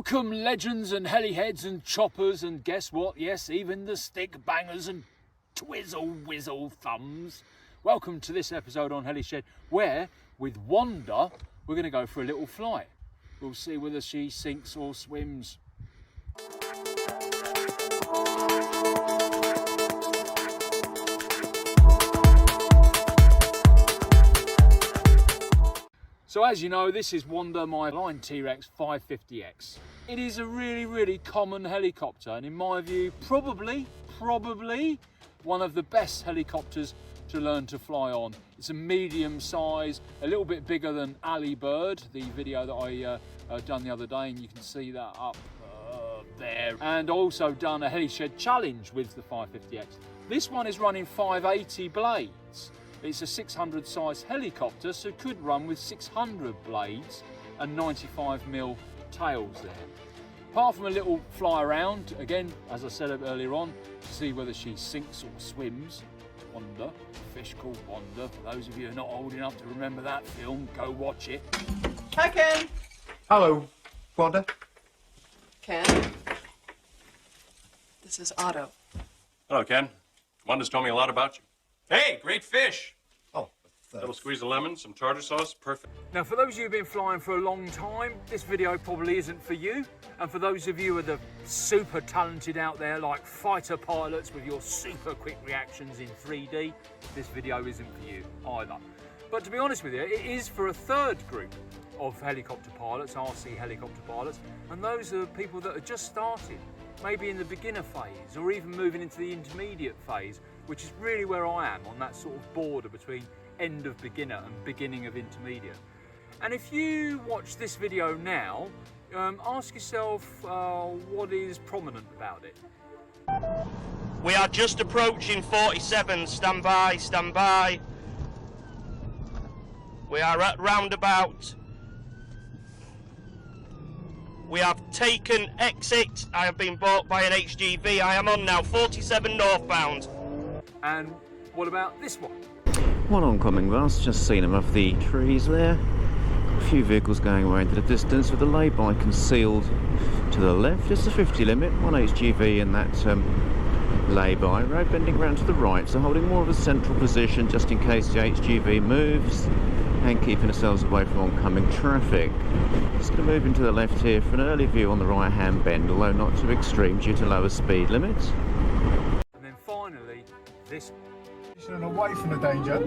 Welcome legends and heliheads and choppers and guess what? Yes, even the stick bangers and twizzle whizzle thumbs. Welcome to this episode on Heli Shed where, with Wanda, we're going to go for a little flight. We'll see whether she sinks or swims. So as you know, this is Wanda, my Line T-Rex 550X. It is a really common helicopter, and in my view, probably one of the best helicopters to learn to fly on. It's a medium size, a little bit bigger than Ali Bird, the video that I done the other day, and you can see that up there. And also done a Heli Shed challenge with the 550X. This one is running 580 blades. It's a 600 size helicopter, so it could run with 600 blades and 95mm tails there. Apart from a little fly around, again, as I said earlier on, to see whether she sinks or swims. Wanda, a fish called Wanda. For those of you who are not old enough to remember that film, go watch it. Hi, Ken. Hello, Wanda. Ken. This is Otto. Hello, Ken. Wanda's told me a lot about you. Hey, great fish. Oh, Little squeeze of lemon, some tartar sauce, perfect. Now, for those of you who've been flying for a long time, this video probably isn't for you. And for those of you who are the super talented out there, like fighter pilots with your super quick reactions in 3D, this video isn't for you either. But to be honest with you, it is for a third group of helicopter pilots, RC helicopter pilots, and those are people that are just started, maybe in the beginner phase, or even moving into the intermediate phase, which is really where I am, on that sort of border between end of beginner and beginning of intermediate. And if you watch this video now, ask yourself what is prominent about it. We are just approaching 47, stand by, stand by. We are at roundabout. We have taken exit. I have been bought by an HGV. I am on now, 47 northbound. And what about this one? One oncoming bus, just seen above the trees there. A few vehicles going away into the distance with the lay-by concealed to the left. Just a 50 limit, one HGV in that lay-by. Road bending round to the right, so holding more of a central position just in case the HGV moves and keeping ourselves away from oncoming traffic. Just going to move into the left here for an early view on the right-hand bend, although not too extreme due to lower speed limits. And then finally, this. And away from the danger.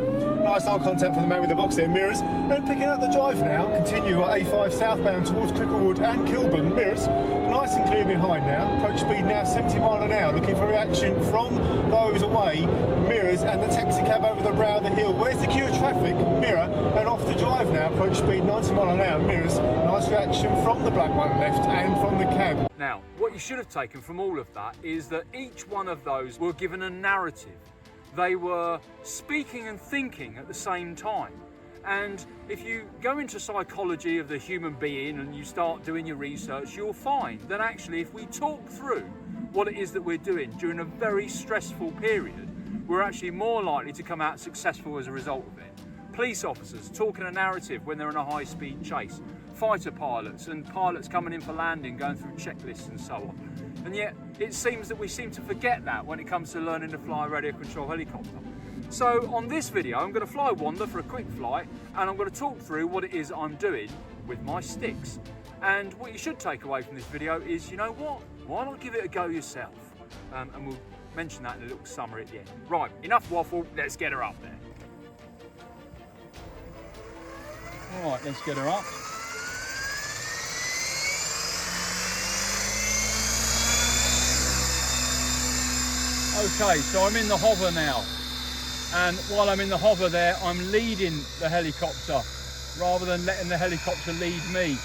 Nice eye contact from the man with the box there, mirrors. And picking up the drive now, continue at A5 southbound towards Cricklewood and Kilburn, mirrors. Nice and clear behind now. Approach speed now 70 mile an hour. Looking for reaction from those away, mirrors, and the taxi cab over the brow of the hill. Where's the queue of traffic? Mirror, and off the drive now. Approach speed 90 mile an hour, mirrors. Nice reaction from the black one left and from the cab. Now, what you should have taken from all of that is that each one of those were given a narrative. They were speaking and thinking at the same time. And if you go into psychology of the human being and you start doing your research, you'll find that actually if we talk through what it is that we're doing during a very stressful period, we're actually more likely to come out successful as a result of it. Police officers talking a narrative when they're in a high-speed chase, fighter pilots and pilots coming in for landing, going through checklists and so on. And yet it seems that we seem to forget that when it comes to learning to fly a radio control helicopter. So on this video, I'm going to fly Wanda for a quick flight, and I'm going to talk through what it is I'm doing with my sticks. And what you should take away from this video is, you know what? Why not give it a go yourself? And we'll mention that in a little summary at the end. Right, enough waffle, let's get her up there. All right, let's get her up. Okay, so I'm in the hover now, and while I'm in the hover there, I'm leading the helicopter rather than letting the helicopter lead me.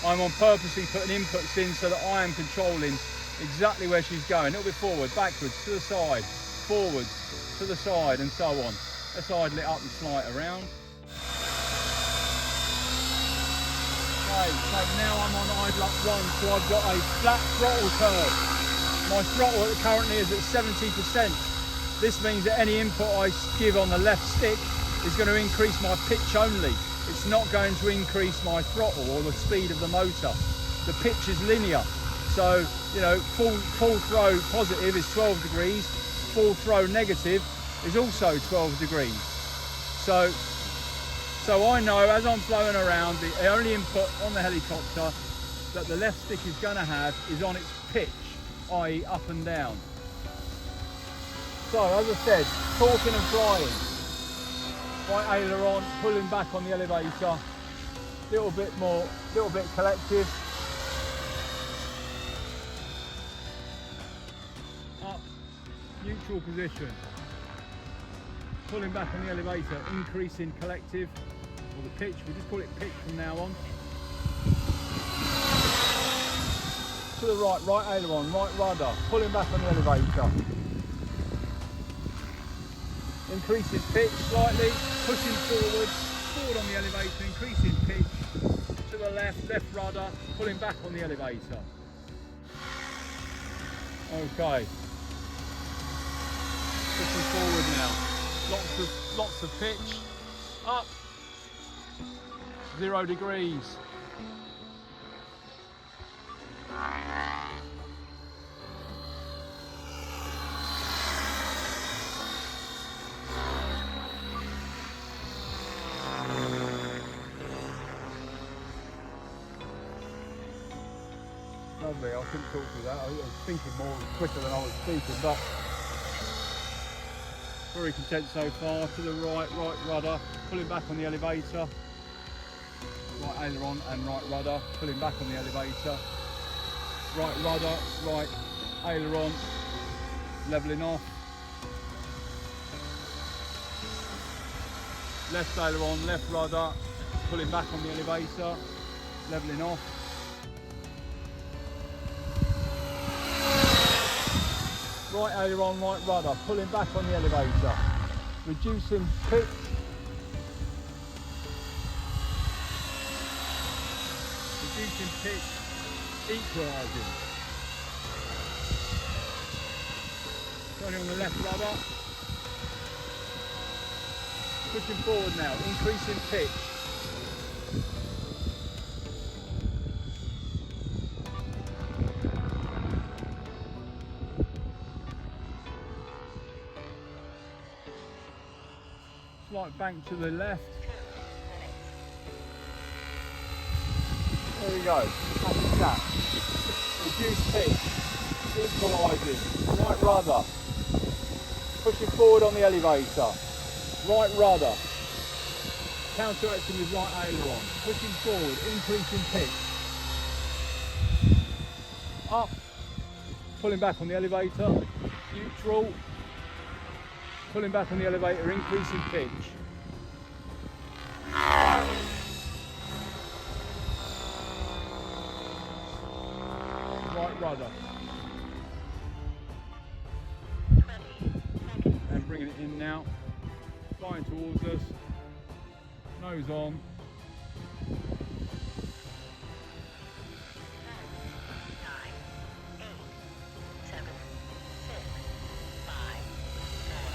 I'm on purposely putting inputs in so that I am controlling exactly where she's going. A little bit forward, backwards, to the side, forwards, to the side, and so on. Let's idle it up and fly it around. Okay, so now I'm on idle up 1, so I've got a flat throttle curve. My throttle currently is at 70%. This means that any input I give on the left stick is going to increase my pitch only. It's not going to increase my throttle or the speed of the motor. the pitch is linear. So, you know, full throw positive is 12 degrees, full throw negative is also 12 degrees. So I know as I'm flowing around, the only input on the helicopter that the left stick is going to have is on its pitch, i.e. up and down. So as I said, torquing and flying. Right aileron, pulling back on the elevator, little bit collective. Up, neutral position. Pulling back on the elevator, increasing collective, or the pitch, we just call it pitch from now on. To the right aileron, right rudder, pulling back on the elevator. Increasing pitch slightly, pushing forward on the elevator, increasing pitch. To the left rudder, pulling back on the elevator. Okay. Pushing forward now. Lots of pitch. Up. 0 degrees. Lovely, I couldn't talk through that. I was thinking more quicker than I was speaking, but very content so far. To the right rudder, pulling back on the elevator. Right aileron and right rudder, pulling back on the elevator. Right rudder, right aileron, levelling off. Left aileron, left rudder, pulling back on the elevator, levelling off. Right aileron, right rudder, pulling back on the elevator, reducing pitch. Reducing pitch, equalising. Turning on the left rudder. Pushing forward now, increasing pitch. Slight bank to the left. There we go, happy tap. Reduce pitch, equalising, right rudder. Pushing forward on the elevator, right rudder. Counteracting with right aileron, pushing forward, increasing pitch. Up, pulling back on the elevator, neutral. Pulling back on the elevator, increasing pitch. Right rudder. And bringing it in now. Flying towards us. Nose on.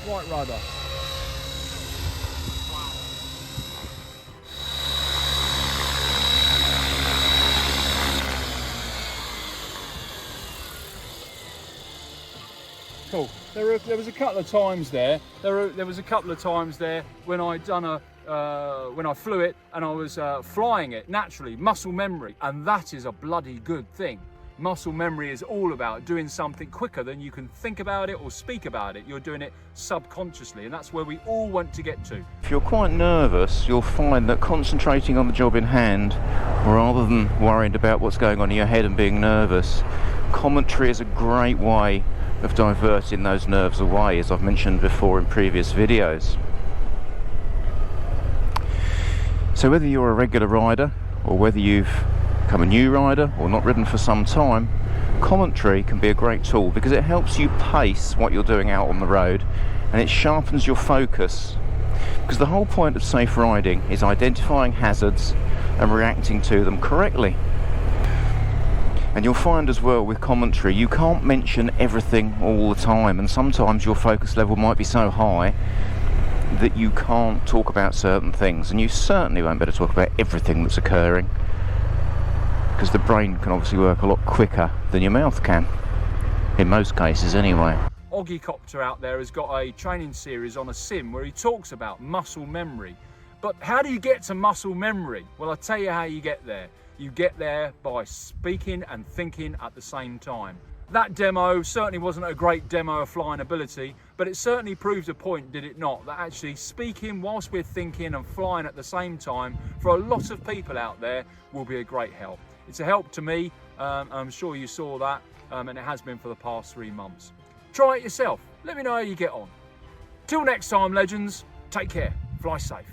Right rudder. Cool. There was a couple of times there. There was a couple of times there when I flew it and I was flying it naturally, muscle memory, and that is a bloody good thing. Muscle memory is all about doing something quicker than you can think about it or speak about it. You're doing it subconsciously, and that's where we all want to get to. If you're quite nervous, you'll find that concentrating on the job in hand, rather than worrying about what's going on in your head and being nervous, commentary is a great way of diverting those nerves away, as I've mentioned before in previous videos. So whether you're a regular rider or whether you've become a new rider or not ridden for some time, commentary can be a great tool because it helps you pace what you're doing out on the road and it sharpens your focus, because the whole point of safe riding is identifying hazards and reacting to them correctly. And you'll find as well with commentary you can't mention everything all the time, and sometimes your focus level might be so high that you can't talk about certain things, and you certainly won't be able to talk about everything that's occurring. because the brain can obviously work a lot quicker than your mouth can, in most cases anyway. Oggicopter out there has got a training series on a sim where he talks about muscle memory. But how do you get to muscle memory? Well, I'll tell you how you get there. You get there by speaking and thinking at the same time. That demo certainly wasn't a great demo of flying ability, but it certainly proves a point, did it not, that actually speaking whilst we're thinking and flying at the same time for a lot of people out there will be a great help. It's a help to me, I'm sure you saw that, and it has been for the past 3 months. Try it yourself. Let me know how you get on. Till next time, legends, take care, fly safe.